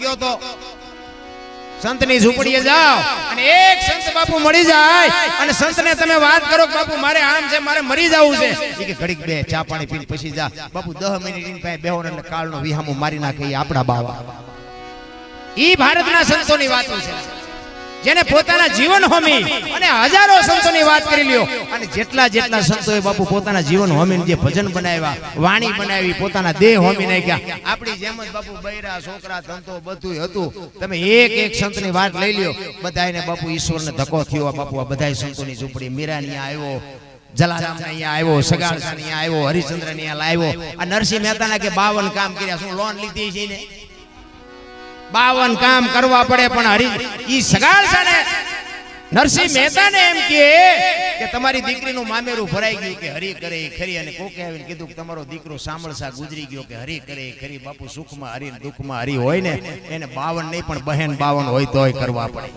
ગયો તો સંતની ઝૂંપડીએ જાઓ અને એક સંત બાપુ મળી જાય અને સંતને તમે વાત કરો કે બાપુ મારે આમ છે, મારે મરી જવું છે, એ કે ઘડીક બે ચા પાણી પીને પછી જા. બાપુ 10 મિનિટ ઇન પાસે બેહો એટલે કાળનો વિહામો મારી નાખે. એ આપણા બાવા, ઈ ભારતના સંતોની વાતો છે, જેને પોતાના જીવન હોમી અને હજારો સંતોની વાત કરી લ્યો. અને જેટલા જેટલા સંતોએ બાપુ પોતાના જીવન હોમીને જે ભજન બનાવ્યા, વાણી બનાવી, પોતાના દેહ હોમી નાખ્યા. આપણી જેમ જ બાપુ બૈરા છોકરા ધંધો બધું હતું. તમે એક એક સંતની વાત લઈ લ્યો, બધાને બાપુ ઈશ્વરને ધક્કો થયો. બાપુ આ બધા સંતોની ઝૂંપડી મીરાની આવ્યો, જલારામ અહીંયા આવ્યો, સગાળસા અહીંયા આવ્યો, હરિચંદ્ર અહીંયા લાવ્યો. આ નરસિંહ મહેતાના કે 52 કામ કર્યા. શું લોન લીધી છે ને? 52 કામ કરવા પડે. પણ ઈ સગાળસાને નરસિંહ મહેતાને એમ કે તમારી દીકરીનું મામેરું ભરાઈ ગયું કે હરી કરે ખરી. અને કોકે આવીને કીધું કે તમારો દીકરો સામળસા ગુજરી ગયો કે હરી કરે ખરી. બાપુ સુખમાં હરી દુઃખમાં હરી હોય ને એને 52 નહીં પણ બહેન 52 હોય તોય કરવા પડે.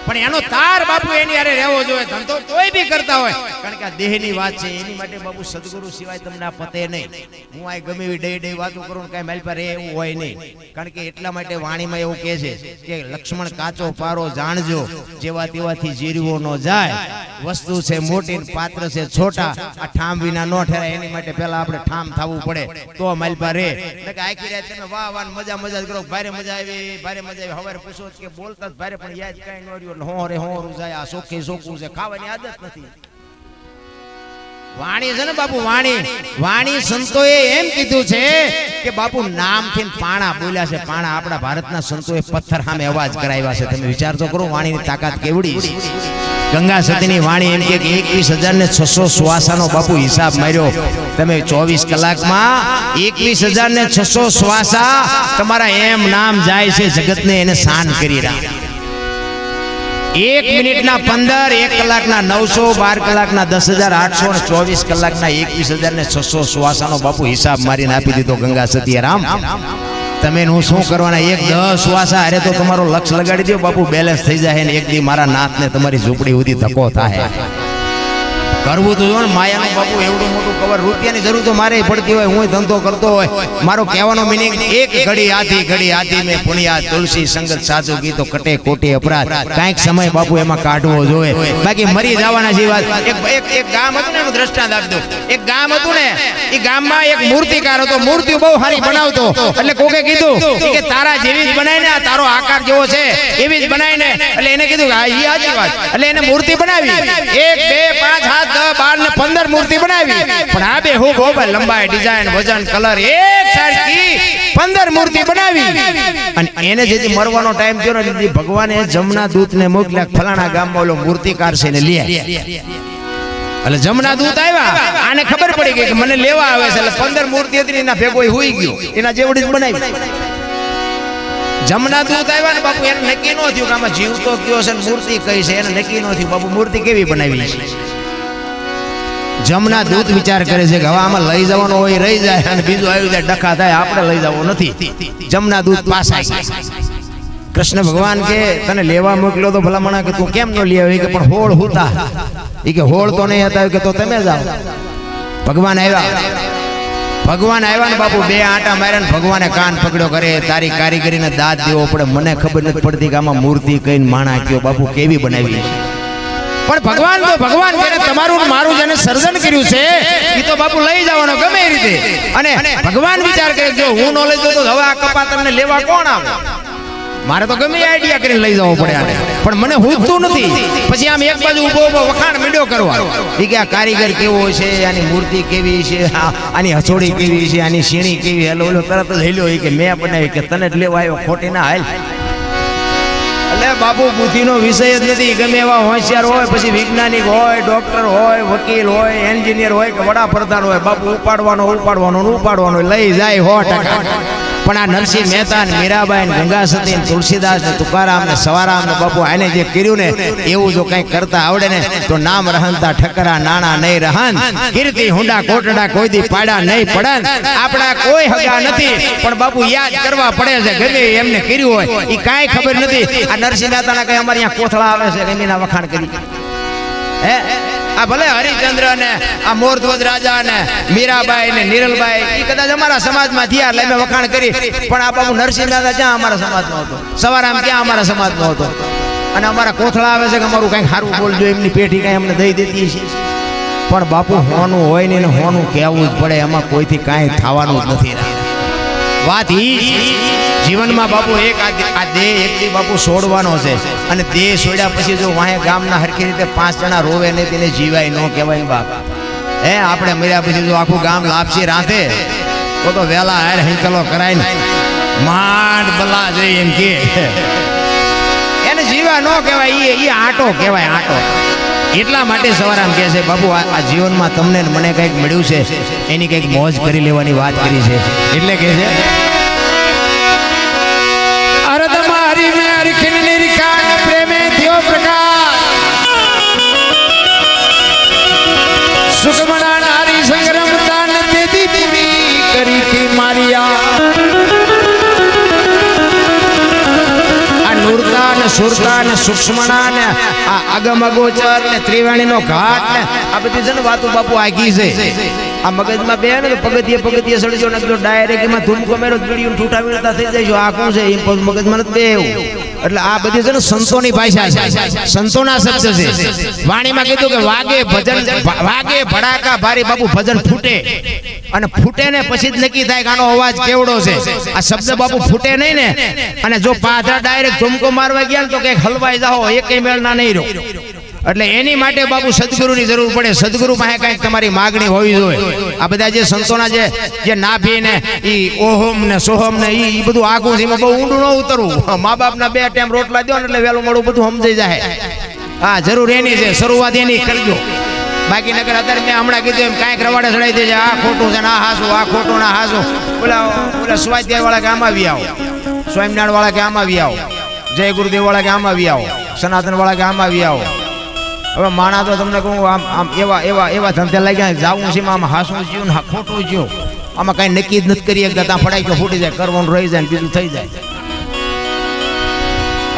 પણ એનો તાર બાપુ એની હારે રહેવો જોઈએ. ધંધો તોય બી કરતા હોય, કારણ કે આ દેહની વાત છે. એની માટે બાપુ સદગુરુ સિવાય તમને આ પતે નહીં. હું આ ગમે એવી ડે વાતો કરું ને કાંઈ મારી પાસે એવું હોય નહીં. કારણ કે એટલા માટે વાણીમાં એવું કહે છે કે લક્ષ્મણ કાચો પારો જાણજો, જેવા તેવાથી જીરવો ન જાય. વસ્તુ છે મોટી, પાત્ર છે છોટા, આ ઠામ વિના ન ઠેરાય. એની માટે પેલા આપણે ઠામ થવું પડે તો મારી પાસે રે. એટલે આખી રાત તમે વાહ વાહ મજા મજા કરો. ભારે મજા આવી, ભારે મજા આવી. હવારે પૂછો કે બોલતા જ ભારે, પણ યાદ કઈ ન રહ્યું. હોરે હોરું જાય. આ સોખી સોખું છે, ખાવાની આદત નથી. વાણી છે ને બાપુ, વાણી સંતોએ એમ કીધું છે કે બાપુ નામથી પાણા બોલ્યા છે. પાણા આપણા ભારતના સંતોએ પથ્થર સામે અવાજ કરાવ્યા છે. તમે વિચાર તો કરો વાણીની તાકાત કેવડી છે. ગંગા સતીની વાણી એમ કે 21,600 શ્વાસાનો બાપુ હિસાબ માર્યો. તમે 24 કલાકમાં 21,600 શ્વાસા તમારા એમ નામ જાય છે. જગતને એને શાન કરી રહ્યા. 1 મિનિટના 15, 1 કલાકના 900, 12 કલાકના 10,800 અને 24 કલાકના 21,600 શ્વાસાનો બાપુ હિસાબ મારીને આપી દીધો ગંગા સતીએ રામ. તમે હું શું કરવાના? 10 શ્વાસા અરે તો તમારો લક્ષ લગાડી દો બાપુ, બેલેન્સ થઈ જાય ને એક દી મારા નાથને તમારી ઝૂંપડી સુધી ધક્કો થાય. કરવું તો જો ને માયાનું બાપુ એવડું મોટું કવર. રૂપિયાની જરૂર તો મારે પડતી હોય, હું ધંધો કરતો હોય. મારો કહેવાનો મિનિંગ એક ઘડી આધી મેં પુણ્યા તુલસી સંગત સાચું ગીતો કટે કોટી અપરાધ. કાંઈક સમય બાપુ એમાં કાઢવો જોઈએ. બાકી મરી જવાના જે વાત. એક ગામ હતું ને, એનું દ્રષ્ટાંત આપી દઉં. એક ગામ હતું ને, એ ગામમાં એક મૂર્તિકાર હતો. મૂર્તિ બહુ સારી બનાવતો. એટલે કોકે કીધું કે તારા જેવી જ બનાવીને, તારો આકાર જેવો છે એવી જ બનાવીને. એટલે એને કીધું હા એ સાચી વાત. એટલે એને મૂર્તિ બનાવી. 1, 2, 5, 7, 10, 12 ને 15 મૂર્તિ બનાવી. પણ આ બે હું ગોબા લંબાઈ, ડિઝાઇન, વજન, કલર એક સરખી 15 મૂર્તિ બનાવી. અને એને જેથી મરવાનો ટાઈમ થયો ને, એટલે ભગવાને જમના દૂતને મોકલ્યા. ફલાણા ગામમાં ઓલો મૂર્તિકાર છે ને લે. એટલે જમના દૂત આવ્યા. આને ખબર પડી ગઈ કે મને લેવા આવે છે. એટલે 15 મૂર્તિ હતી એના ભેગો હુઈ ગયો, એના જેવડી જ બનાવી. જમના દૂત આવ્યા ને બાપુ, એને નક્કી ન થયું કે આમાં જીવ તો કયો છે, મૂર્તિ કઈ છે. એને નક્કી ન થયું બાપુ મૂર્તિ કેવી બનાવી છે. જમના દૂત વિચાર કરે છે કે હવે આમાં લઈ જવાનો હોય રહી જાય, અને બીજું આવી જાય ડખા થાય, આપણે લઈ જવો નથી. જમના દૂત પાછા કૃષ્ણ ભગવાન કે તને લેવા મોકલ્યો તો ભલામણા કે તું કેમ ન લઈ આવ્યો? કે પણ હોળ હુતા. એ કે હોળ તો નહીં હતા. કે તો તમે જાઓ. ભગવાન આવ્યા ને બાપુ 2 આંટા માર્યા ને ભગવાને કાન પકડ્યો. કરે તારી કારીગરીને દાદ દેવો પડે. મને ખબર નથી પડતી કે આમાં મૂર્તિ કઈ માણા કયો બાપુ કેવી બનાવી. પણ ભગવાન જેને તમારું મારું જેને સર્જન કર્યું છે એ તો બાપુ લઈ જવાનો ગમે એ રીતે. અને ભગવાન વિચાર કરે જો હું ન લઈ જાઉં તો હવે આ કપાતરને લેવા કોણ આવે? મારે તો ગમે આઈડિયા કરીને લઈ જવો પડે આને. પણ મને હુજતું નથી. પછી આમ એક બાજુ ઉભો વખાણ મીડ્યો કરવા. એ કે આ કારીગર કેવો છે, આની મૂર્તિ કેવી છે, આની હથોડી કેવી છે, આની સીણી કેવી. ઓલો તરત જ હેલ્યો કે મેં બનાવી. કે તને જ લેવા આવ્યો, ખોટી ના હાલ. એટલે બાપુ બુદ્ધિનો વિષય જ નથી. ગમે એવા હોશિયાર હોય, પછી વૈજ્ઞાનિક હોય, ડોક્ટર હોય, વકીલ હોય, એન્જિનિયર હોય કે વડાપ્રધાન હોય, બાપુ ઉપાડવાનો લઈ જાય 100%. પણ આ નરસિંહ મહેતા ને મીરાબાઈ ને ગંગા સતી ને તુલસીદાસ ને તુકારામ ને સવારામ ને બાપુ આને જે કર્યું ને એવું જો કંઈક કરતા આવડે ને તો નામ રહનતા ઠકરા નાણા નહીં રહન, કીર્તિ હુંડા કોટડા કોઈ દી પાડા નહીં પડન. આપણા કોઈ હગા નથી પણ બાપુ યાદ કરવા પડે છે. ગમે એમને કર્યું હોય એ કાંઈ ખબર નથી. આ નરસિંહ મહેતાના કઈ અમારે અહીંયા કોથળા આવે છે, એમના વખાણ કરી. હે આ ભલે હરિચંદ્ર ને આ મોરધ્વજ રાજા ને મીરાબાઈ ને નિરલબાઈ એ કદાચ અમારા સમાજમાં થયા એટલે મેં વખાણ કરી, પણ આ બાપુ નરસિંહ દાદા ક્યાં અમારા સમાજમાં હતો, સવારામ ક્યાં અમારા સમાજમાં હતો? અને અમારા કોથળા આવે છે કે અમારું કંઈક સારું બોલજો, એમની પેઢી કંઈ અમને દઈ દેતી છે. પણ બાપુ હોનું હોય ને હોનું કહેવું જ પડે, એમાં કોઈથી કાંઈ થવાનું જ નથી. વાત જીવનમાં બાપુ એક આ દેહ એક દી બાપુ છોડવાનો છે, અને દેહ છોડ્યા પછી જો વાહે ગામના હરખી રીતે 5 જણા રોવે ને તેને જીવાય ન કહેવાય બાપ. હે આપણે મર્યા પછી જો આખું ગામ લાપસી રાંધે તો વેલા હાર હિંકલો કરાય ને માંડ બલા જઈ એમ કે એને જીવા ન કહેવાય, એ આટો કહેવાય, આટો. એટલા માટે સવારામ કહે છે બાપુ આ જીવનમાં તમને મને કંઈક મળ્યું છે એની કંઈક મોજ કરી લેવાની વાત કરી છે. એટલે કહે છે અરે તમારી મે હરખિન નિરખાન પ્રેમે થયો પ્રકાશ, સુખમણા નારી સંગ્રામ દાન દેતી દેવી કરી થી મારિયા. નુરતા ને સુરતા ને સૂક્ષ્મણા ને આ અગમ અગોચર ને ત્રિવેણીનો ઘાટ ને આ બધી છે ને વાતો બાપુ આગી છે. આ મગજમાં બે ને પગથિયે સડજો ને ડાયરેક્ટ એમાં ધૂમકો મેરો બીડીયું ઠૂઠા વીણતા થઈ જાય. આ કોણ છે એમ મગજમાં નથી બે એવું. એટલે આ બધી છે ને સંતોની ભાષા છે, સંતોના શબ્દ છે. વાણીમાં કીધું કે વાગે ભજન, વાગે ભડાકા ભારી બાપુ ભજન ફૂટે, અને ફૂટે ને પછી જ નક્કી થાય કે આનો અવાજ કેવડો છે. આ શબ્દ બાપુ ફૂટે નહીં ને, અને જો પાછા ડાયરેક્ટ ધૂમકો મારવા ગયા ને તો કઈક હલવાઈ જાઓ, એકેય મેળના નહીં રહો. એટલે એની માટે બાપુ સદગુરુની જરૂર પડે. સદગુરુ પાસે કંઈક તમારી માગણી હોવી જોઈએ. આ બધા જે સંતોના જે નાભી ને ઈ ઓહમ ને સોહમ ને ઈ બધું આખું છે, એમાં બહુ ઊંડું ન ઉતરવું. મા બાપના 2 ટાઈમ રોટલા દો ને એટલે વહેલું મોડું બધું સમજાઈ જાય. હા જરૂર એની છે, શરૂઆત એની કરજો. બાકી નગર અત્યારે મેં હમણાં કીધું એમ કાંઈક રવાડે ચડાવી દેજે, આ ખોટું છે ને આ હાસું, આ ખોટું ના હાસું. ઓલા સ્વાધ્યાય વાળા કે આમાં આવી આવો, સ્વામિનારાયણ વાળા કે આમાં આવી આવો, જય ગુરુદેવ વાળા કે આમાં આવી આવો, સનાતન વાળા કે આમાં આવી આવો. હવે માણા તો તમને કહું આમ એવા ધંધે લાગ્યા જાવું છે, આમાં હાસું જ્યું ને ખોટું જ્યું, આમાં કાંઈ નક્કી જ નથી કરી શકતા. ત્યાં ફડાઈ તો ફૂટી જાય, કરવાનું રહી જાય ને બીજું થઈ જાય.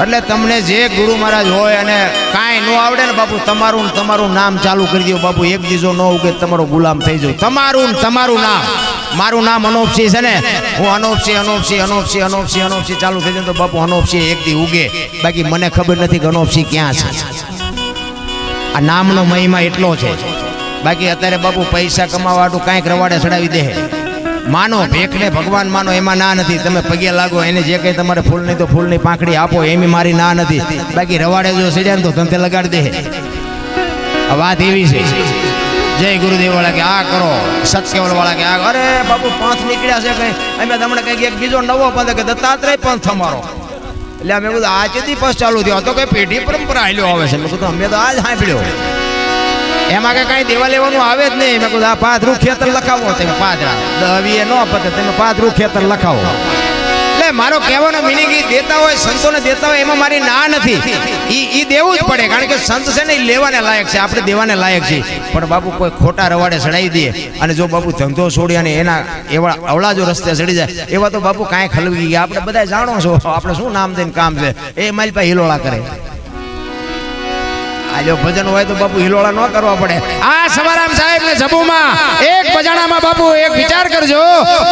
એટલે તમને જે ગુરુ મહારાજ હોય અને કાંઈ ન આવડે ને બાપુ તમારું નામ ચાલુ કરી દો બાપુ. એક દીજો ન ઉગે તમારો ગુલામ થઈ જાવ. તમારું નામ, મારું નામ અનોપસી છે ને, હું અનોપસી ચાલુ થઈ જાય તો બાપુ અનોપસી એક દી ઉગે. બાકી મને ખબર નથી કે અનોપસી ક્યાં છે. આ નામનો મહિમા એટલો છે. બાકી અત્યારે બાપુ પૈસા કમાવાડું કાંઈક રવાડે ચડાવી દે. માનો ભેખને ભગવાન માનો એમાં ના નથી. તમે પગે લાગો, એને જે કંઈ તમારે ફૂલ નહીં તો ફૂલની પાંખડી આપો, એમી મારી ના નથી. બાકી રવાડે જો ચડ્યા ને તો ધંધે લગાડી દે. આ વાત એવી છે. જય ગુરુદેવ વાળા કે આ કરો, સત્યવલ વાળા કે આ, અરે બાપુ પંથ નીકળ્યા છે કઈ. અમે તમને કઈક એક બીજો નવો પંથ કે દત્તાત્રેય પંથ અમારો. એટલે અમે કીધું આ ચેતી પંથ ચાલુ થયો તો કઈ પેઢી પરંપરા હાલ્યો આવે છે. મેં કીધું અમે તો આજ સાંભળ્યો. એમાં કે કઈ દેવા લેવાનું આવે જ નહીં. મેં કીધું આ પાદરું ખેતર લખાવો, તમે પાદરા 10 ન પતે તમે પાદરું ખેતર લખાવો. એટલે મારો કહેવાનો મિનિંગ ઈ દેતા હોય, સંતોને દેતા હોય એમાં મારી ના નથી. ઈ દેવું જ પડે, કારણ કે સંત છે ને એ લેવાને લાયક છે, આપણે દેવાને લાયક છે. પણ બાપુ કોઈ ખોટા રવાડે ચડાવી દે અને જો બાપુ ધંધો છોડી અને એના એવા અવળા જો રસ્તે ચડી જાય એવા તો બાપુ કાંઈ ખલવી ગયા. આપણે બધા જાણો છો, આપણે શું નામ દઈને કામ છે. એ મારી પાસે હિલોળા કરે. આ જો ભજન હોય તો બાપુ હિલોળા ન કરવા પડે. આ સવારામ સાહેબ ને જબુમાં એક બજાણામાં બાપુ એક વિચાર કરજો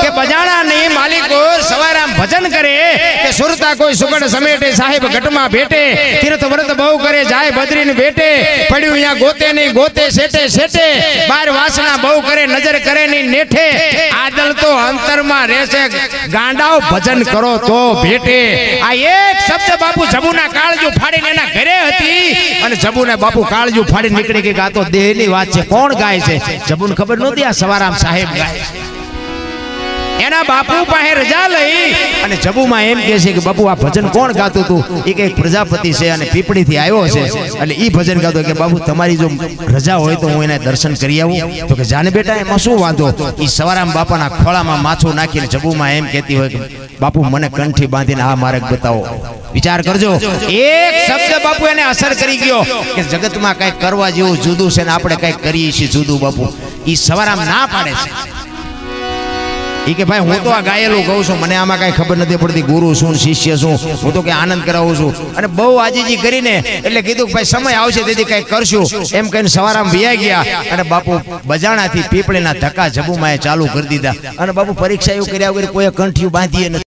કે બજાણાની માલિકો સવારામ ભજન કરે કે સુરતા કોઈ સુગડ સમેટે, સાહેબ ઘટમાં ભેટે, તીર્થ વ્રત બહુ કરે જાય બદ્રીને બેટે, પડ્યું અહીંયા ગોતે નહીં ગોતે સેટે, બાર વાસના બહુ કરે નજર કરે નહીં નેઠે, આદલ તો અંતરમાં રહેશે ગાંડાઓ ભજન કરો તો ભેટે. આ એક શબ્દ બાપુ જબુના કાળજુ ફાડીને એના ઘરે હતી અને જબુ બાપુ કાળજુ ફાડી નીકળી ગઈ. આ તો દેહની વાત છે. કોણ ગાય છે? જબુને ખબર નહોતી આ સવારામ સાહેબ ગાય. એના બાપુ પાસે રજા લઈ અને જબુમાં એમ કહે છે કે બાપુ આ ભજન કોણ ગાતું હતું? એ કઈક પ્રજાપતિ છે અને પીપળીથી આવ્યો છે. એટલે એ ભજન ગાતો કે બાપુ તમારી જો રજા હોય તો હું એના દર્શન કરી આવું. તો કે જાને બેટા એમાં શું વાંધો. એ સવારામ બાપાના ખોળામાં માથું નાખીને જબુમાં એમ કહેતી હોય કે બાપુ મને કંઠી બાંધીને આ માર્ગ બતાવો. વિચાર કરજો, એક શબ્દ બાપુ એને અસર કરી ગયો કે જગતમાં કઈક કરવા જેવું જુદું છે ને આપણે કઈક કરીએ છીએ જુદું. બાપુ એ સવારામ ના પાડે છે. ઈ કે ભાઈ હું તો આ ગાયેલું કહું છું, મને આમાં કાંઈ ખબર નથી પડતી ગુરુ શું શિષ્ય શું, હું તો કે આનંદ કરાવું છું. અને બહુ આજીજી કરીને એટલે કીધું કે ભાઈ સમય આવશે તેથી કંઈક કરશું એમ કહીને સવારામ વિયા ગયા. અને બાપુ બજાણાથી પીપળીના ધક્કા જબુમાં ચાલુ કરી દીધા. અને બાપુ પરીક્ષા એવું કર્યા વગર કોઈ કંઠિયું બાંધીએ નથી.